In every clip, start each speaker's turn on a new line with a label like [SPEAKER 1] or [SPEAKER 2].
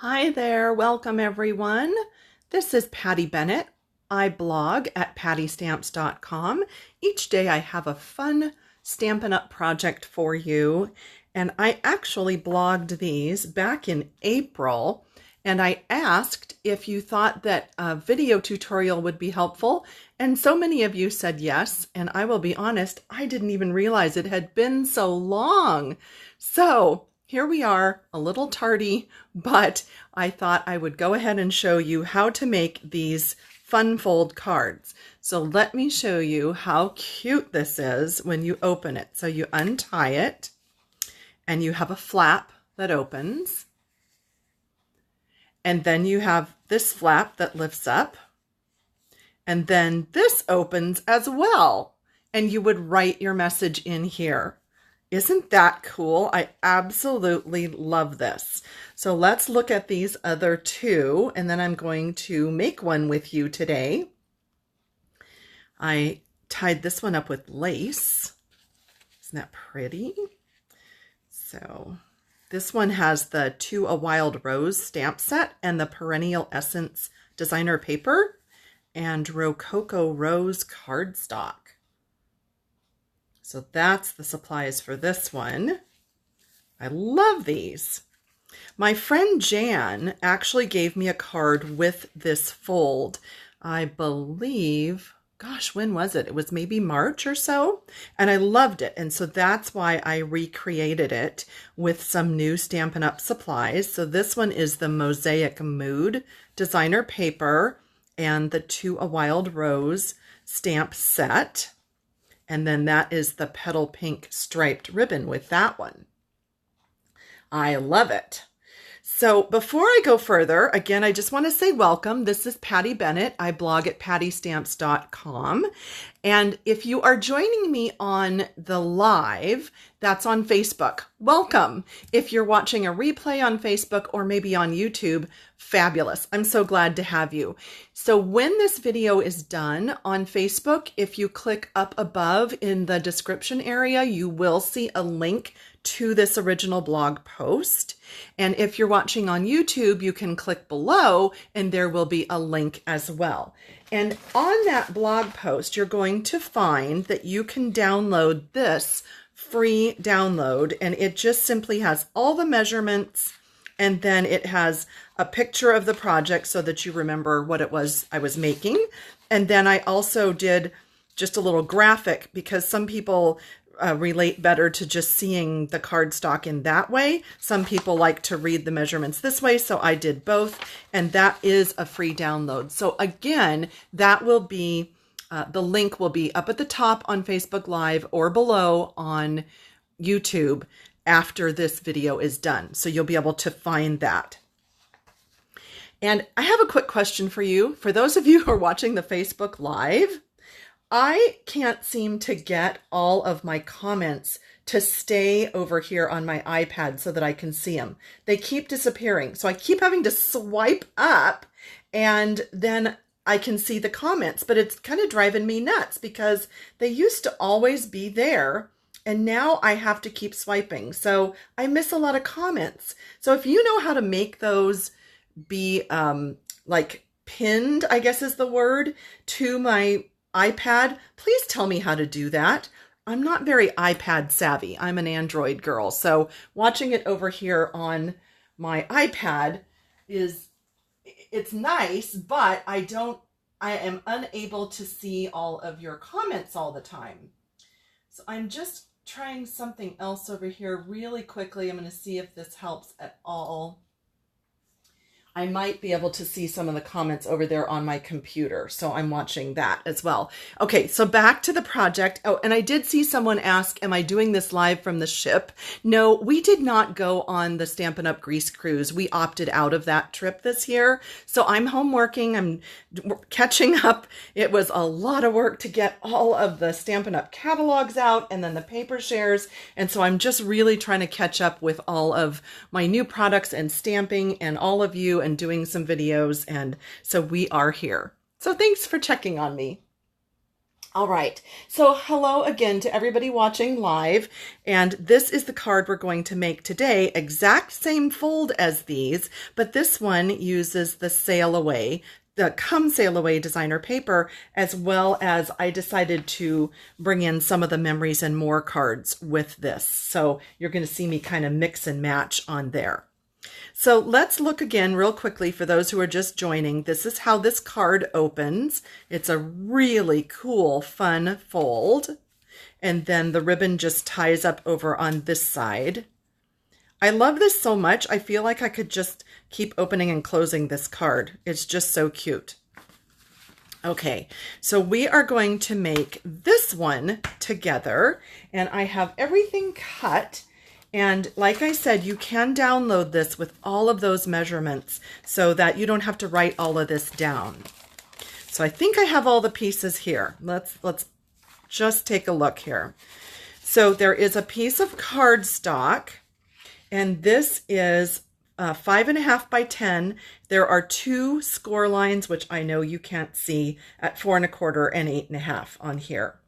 [SPEAKER 1] Hi there, welcome everyone. This is Patty Bennett. I blog at pattystamps.com. Each day I have a fun Stampin' Up! Project for you, and I actually blogged these back in April, and I asked if you thought that a video tutorial would be helpful, and so many of you said yes, and I will be honest, I didn't even realize it had been so long. So here we are, a little tardy, but I thought I would go ahead and show you how to make these fun fold cards. So let me show you how cute this is when you open it. So you untie it and you have a flap that opens. And then you have this flap that lifts up. And then this opens as well. And you would write your message in here. Isn't that cool? I absolutely love this. So let's look at these other two, and then I'm going to make one with you today. I tied this one up with lace. Isn't that pretty? So this one has the To a Wild Rose stamp set and the Perennial Essence designer paper and Rococo Rose cardstock. So that's the supplies for this one. I love these. My friend Jan actually gave me a card with this fold. I believe, gosh, when was it? It was maybe March or so, and I loved it. And so that's why I recreated it with some new Stampin' Up! Supplies. So this one is the Mosaic Mood designer paper and the To a Wild Rose stamp set. And then that is the petal pink striped ribbon with that one. I love it. So before I go further, again, I just want to say welcome. This is Patty Bennett. I blog at pattystamps.com. And if you are joining me on the live, that's on Facebook. Welcome. If you're watching a replay on Facebook or maybe on YouTube, fabulous. I'm so glad to have you. So when this video is done on Facebook, if you click up above in the description area, you will see a link to this original blog post. And if you're watching on YouTube, you can click below and there will be a link as well. And on that blog post, you're going to find that you can download this free download, and it just simply has all the measurements, and then it has a picture of the project so that you remember what it was I was making. And then I also did just a little graphic because some people relate better to just seeing the cardstock in that way. Some people like to read the measurements this way, so I did both, and that is a free download. So again, that will be, the link will be up at the top on Facebook Live or below on YouTube after this video is done. So you'll be able to find that. And I have a quick question for you. For those of you who are watching the Facebook Live, I can't seem to get all of my comments to stay over here on my iPad so that I can see them. They keep disappearing. So I keep having to swipe up and then I can see the comments, but it's kind of driving me nuts because they used to always be there and now I have to keep swiping. So I miss a lot of comments. So if you know how to make those be like pinned, I guess is the word, to my iPad, please tell me how to do that. I'm not very iPad savvy. I'm an Android girl. So watching it over here on my iPad it's nice, but I am unable to see all of your comments all the time. So I'm just trying something else over here really quickly. I'm going to see if this helps at all. I might be able to see some of the comments over there on my computer. So I'm watching that as well. Okay, so back to the project. Oh, and I did see someone ask, am I doing this live from the ship? No, we did not go on the Stampin' Up! Greece cruise. We opted out of that trip this year. So I'm home working. I'm catching up. It was a lot of work to get all of the Stampin' Up! Catalogs out and then the paper shares. And so I'm just really trying to catch up with all of my new products and stamping and all of you and doing some videos, and so we are here. So thanks for checking on me. All right, so hello again to everybody watching live, and this is the card we're going to make today. Exact same fold as these, but this one uses the Sail Away, the Come Sail Away designer paper, as well as I decided to bring in some of the Memories and More cards with this. So you're going to see me kind of mix and match on there. So let's look again real quickly for those who are just joining. This is how this card opens. It's a really cool, fun fold. And then the ribbon just ties up over on this side. I love this so much. I feel like I could just keep opening and closing this card. It's just so cute. Okay, so we are going to make this one together. And I have everything cut. And like I said, you can download this with all of those measurements so that you don't have to write all of this down. So I think I have all the pieces here. Let's just take a look here. So there is a piece of cardstock, and this is 5.5 by 10. There are 2 score lines, which I know you can't see, at 4 1/4 and 8.5 on here.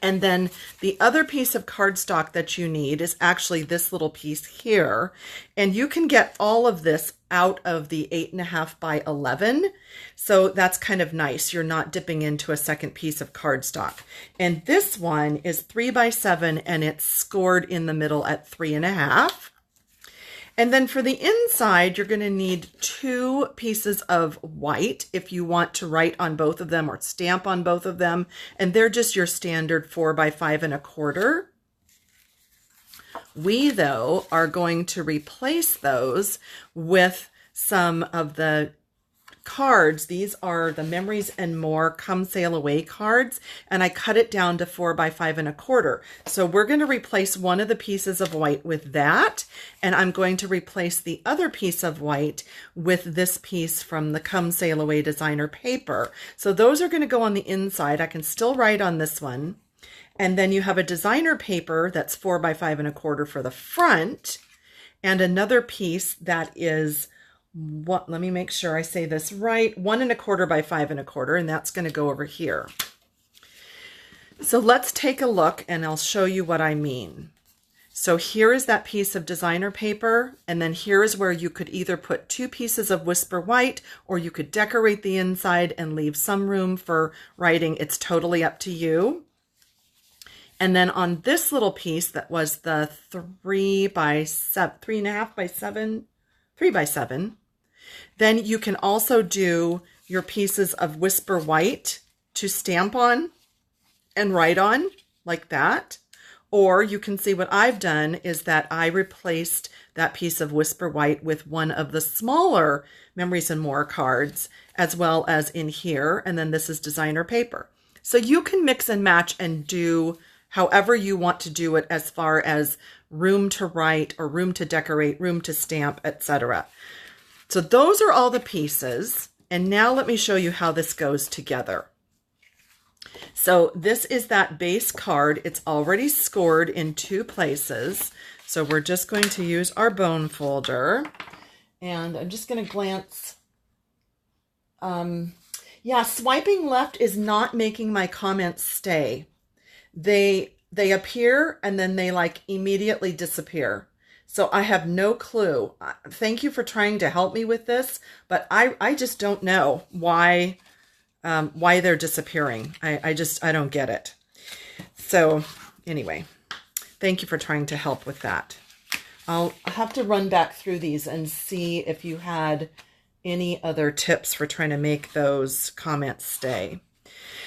[SPEAKER 1] And then the other piece of cardstock that you need is actually this little piece here. And you can get all of this out of the 8.5 by 11. So that's kind of nice. You're not dipping into a second piece of cardstock. And this one is 3 by 7 and it's scored in the middle at 3.5. And then for the inside, you're going to need 2 pieces of white if you want to write on both of them or stamp on both of them. And they're just your standard 4 by 5 1/4. We, though, are going to replace those with some of the cards. These are the Memories and More Come Sail Away cards, and I cut it down to 4 by 5 1/4. So we're going to replace one of the pieces of white with that, and I'm going to replace the other piece of white with this piece from the Come Sail Away designer paper. So those are going to go on the inside. I can still write on this one. And then you have a designer paper that's 4 by 5 1/4 for the front, and another piece that is let me make sure I say this right, 1 1/4 by 5 1/4, and that's going to go over here. So let's take a look and I'll show you what I mean. So here is that piece of designer paper, and then here is where you could either put 2 pieces of Whisper White, or you could decorate the inside and leave some room for writing. It's totally up to you. And then on this little piece that was the 3 by 7, 3.5 by 7, 3 by 7, then you can also do your pieces of Whisper White to stamp on and write on like that. Or you can see what I've done is that I replaced that piece of Whisper White with one of the smaller Memories and More cards, as well as in here. And then this is designer paper. So you can mix and match and do however you want to do it as far as room to write or room to decorate, room to stamp, etc. So those are all the pieces. And now let me show you how this goes together. So this is that base card. It's already scored in 2 places. So we're just going to use our bone folder. And I'm just going to glance. Yeah, swiping left is not making my comments stay. They appear and then they like immediately disappear. So I have no clue. Thank you for trying to help me with this, but I just don't know why they're disappearing. I don't get it. So anyway, thank you for trying to help with that. I'll have to run back through these and see if you had any other tips for trying to make those comments stay.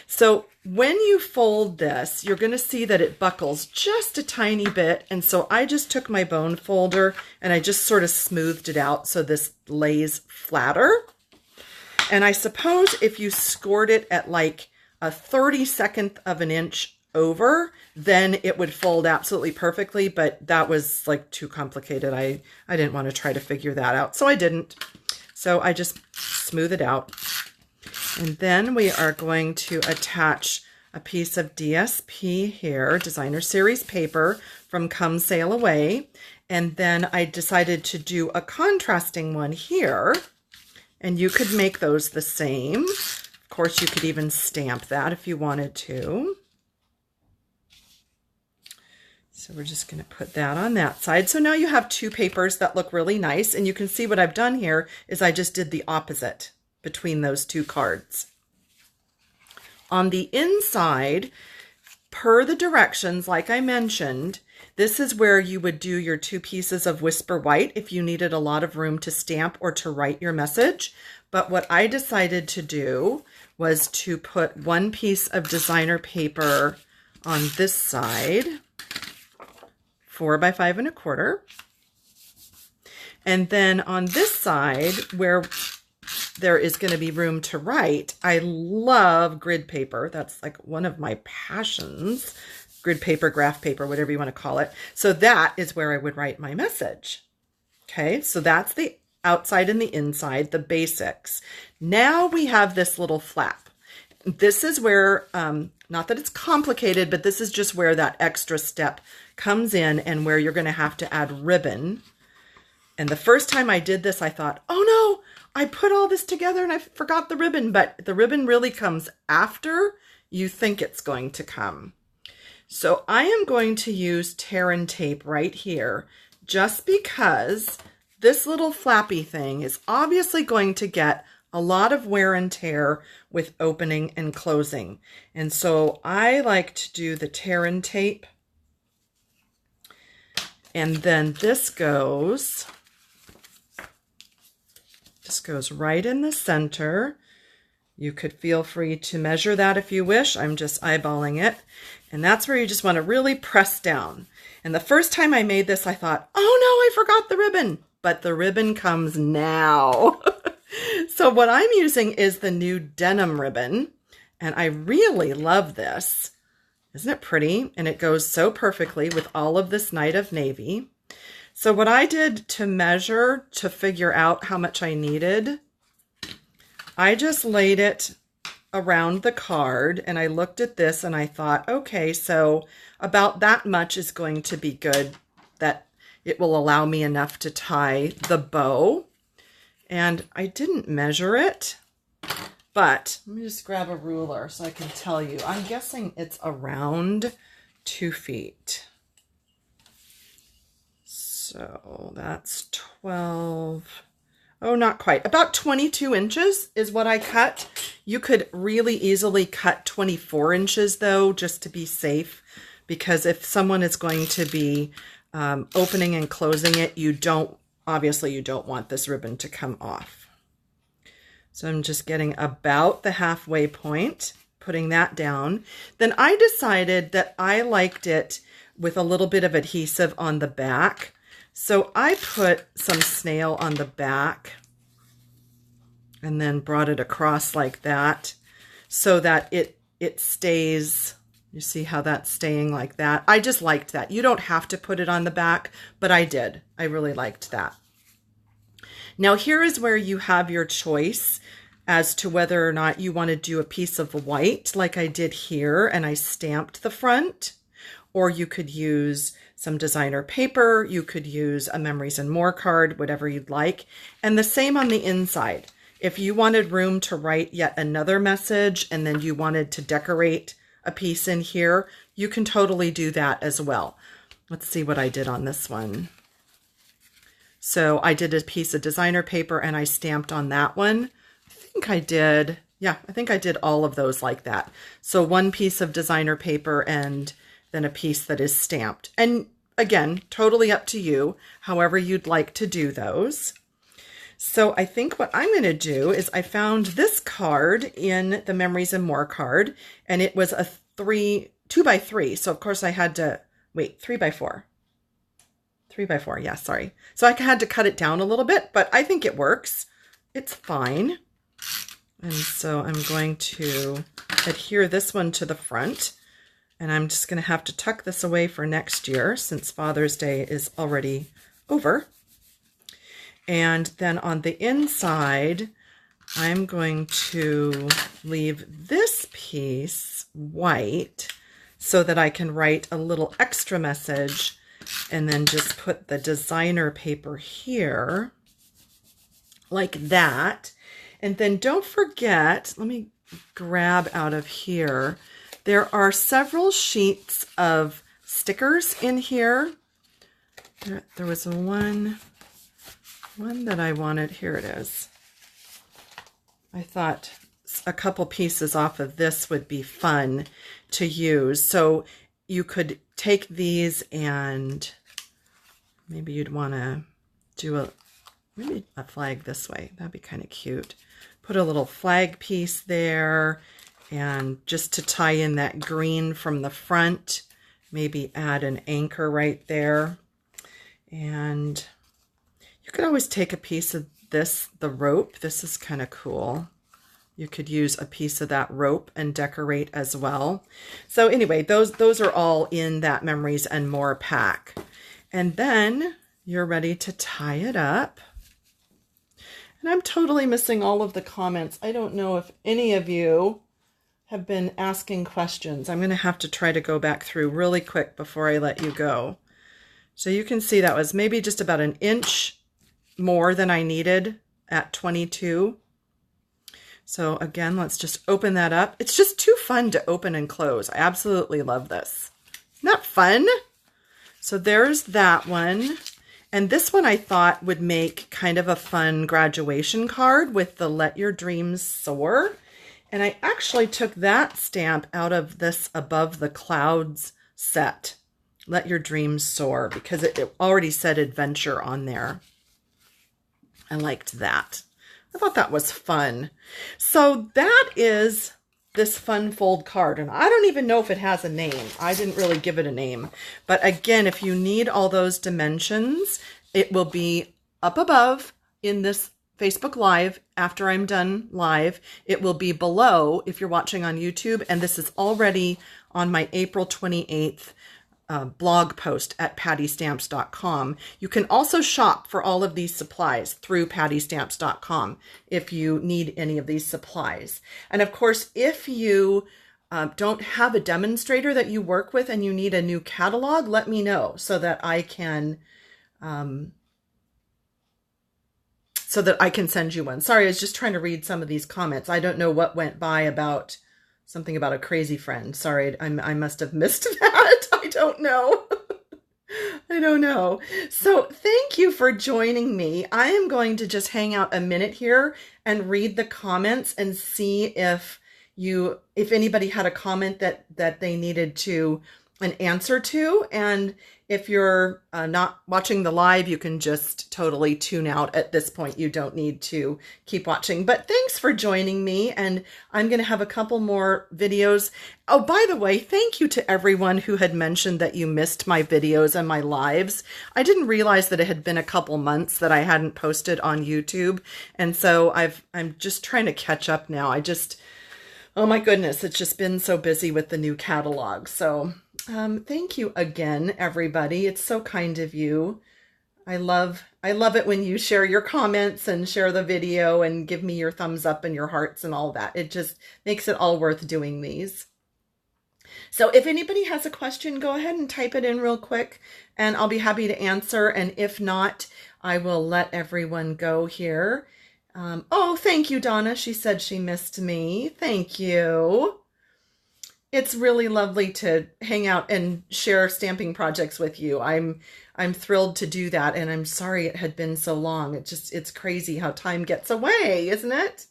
[SPEAKER 1] So when you fold this, you're going to see that it buckles just a tiny bit. And so I just took my bone folder and I just sort of smoothed it out so this lays flatter. And I suppose if you scored it at like a 32nd of an inch over, then it would fold absolutely perfectly. But that was like too complicated. I didn't want to try to figure that out. So I didn't. So I just smooth it out. And then we are going to attach a piece of DSP here, Designer Series paper from Come Sail Away. And then I decided to do a contrasting one here. And you could make those the same. Of course, you could even stamp that if you wanted to. So we're just going to put that on that side. So now you have two papers that look really nice. And you can see what I've done here is I just did the opposite between those two cards. On the inside, per the directions, like I mentioned, this is where you would do your 2 pieces of Whisper White if you needed a lot of room to stamp or to write your message. But what I decided to do was to put 1 piece of designer paper on this side, 4 by 5 1/4. And then on this side where there is going to be room to write, I love grid paper. That's like one of my passions. Grid paper, graph paper, whatever you want to call it. So that is where I would write my message. Okay, so that's the outside and the inside, the basics. Now we have this little flap. This is where, not that it's complicated, but this is just where that extra step comes in and where you're going to have to add ribbon. And the first time I did this, I thought, oh no, I put all this together and I forgot the ribbon, but the ribbon really comes after you think it's going to come. So I am going to use tear and tape right here just because this little flappy thing is obviously going to get a lot of wear and tear with opening and closing. And so I like to do the tear and tape. And then this goes right in the center. You could feel free to measure that if you wish. I'm just eyeballing it. And that's where you just want to really press down. And the first time I made this, I thought, oh no, I forgot the ribbon. But the ribbon comes now. So what I'm using is the new denim ribbon. And I really love this. Isn't it pretty? And it goes so perfectly with all of this Night of Navy. So what I did to measure to figure out how much I needed, I just laid it around the card and I looked at this and I thought, okay, so about that much is going to be good, that it will allow me enough to tie the bow. And I didn't measure it, but let me just grab a ruler so I can tell you. I'm guessing it's around 2 feet. So that's 12. Oh, not quite. About 22 inches is what I cut. You could really easily cut 24 inches though, just to be safe, because if someone is going to be opening and closing it, obviously you don't want this ribbon to come off. So I'm just getting about the halfway point, putting that down. Then I decided that I liked it with a little bit of adhesive on the back. So I put some snail on the back and then brought it across like that so that it stays. You see how that's staying like that? I just liked that. You don't have to put it on the back, but I did. I really liked that. Now here is where you have your choice as to whether or not you want to do a piece of white like I did here and I stamped the front, or you could use some designer paper, you could use a Memories and More card, whatever you'd like. And the same on the inside. If you wanted room to write yet another message and then you wanted to decorate a piece in here, you can totally do that as well. Let's see what I did on this one. So I did a piece of designer paper and I stamped on that one. I think I did all of those like that. So 1 piece of designer paper and then a piece that is stamped. And again, totally up to you, however you'd like to do those. So I think what I'm going to do is I found this card in the Memories and More card, and it was a 2 by 3. So of course I had to, 3 by 4. 3 by 4, yeah, sorry. So I had to cut it down a little bit, but I think it works. It's fine. And so I'm going to adhere this one to the front. And I'm just going to have to tuck this away for next year since Father's Day is already over. And then on the inside, I'm going to leave this piece white so that I can write a little extra message and then just put the designer paper here like that. And then don't forget, let me grab out of here. There are several sheets of stickers in here. There was one that I wanted. Here it is. I thought a couple pieces off of this would be fun to use. So you could take these and maybe you'd want to do maybe a flag this way. That'd be kind of cute. Put a little flag piece there, and just to tie in that green from the front, maybe add an anchor right there. And you could always take a piece of this, the rope. This is kind of cool. You could use a piece of that rope and decorate as well. So anyway, those are all in that Memories and More pack. And then you're ready to tie it up. And I'm totally missing all of the comments. I don't know if any of you have been asking questions. I'm going to have to try to go back through really quick before I let you go. So you can see that was maybe just about an inch more than I needed at 22. So again, let's just open that up. It's just too fun to open and close. I absolutely love this. Isn't that fun? So there's that one. And this one I thought would make kind of a fun graduation card with the Let Your Dreams Soar. And I actually took that stamp out of this Above the Clouds set, Let Your Dreams Soar, because it already said adventure on there. I liked that. I thought that was fun. So that is this fun fold card. And I don't even know if it has a name. I didn't really give it a name. But again, if you need all those dimensions, it will be up above in this Facebook Live after I'm done live. It will be below if you're watching on YouTube. And this is already on my April 28th blog post at pattystamps.com. You can also shop for all of these supplies through pattystamps.com if you need any of these supplies. And of course, if you don't have a demonstrator that you work with and you need a new catalog, let me know so that I can send you one. Sorry, I was just trying to read some of these comments. I don't know what went by about something about a crazy friend. Sorry, I must have missed that. I don't know. I don't know. So thank you for joining me. I am going to just hang out a minute here and read the comments and see if anybody had a comment that they needed an answer to. And if you're not watching the live, you can just totally tune out at this point. You don't need to keep watching. But thanks for joining me. And I'm going to have a couple more videos. Oh, by the way, thank you to everyone who had mentioned that you missed my videos and my lives. I didn't realize that it had been a couple months that I hadn't posted on YouTube. And so I'm just trying to catch up now. Oh my goodness, it's just been so busy with the new catalog. So thank you again, everybody. It's so kind of you. I love it when you share your comments and share the video and give me your thumbs up and your hearts and all that. It just makes it all worth doing these. So if anybody has a question, go ahead and type it in real quick and I'll be happy to answer. And if not, I will let everyone go here. Oh, thank you, Donna. She said she missed me. Thank you. It's really lovely to hang out and share stamping projects with you. I'm thrilled to do that, and I'm sorry it had been so long. It's crazy how time gets away, isn't it?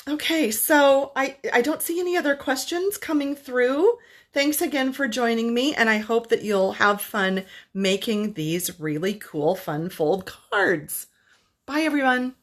[SPEAKER 1] Okay, so I don't see any other questions coming through. Thanks again for joining me, and I hope that you'll have fun making these really cool, fun fold cards. Bye, everyone.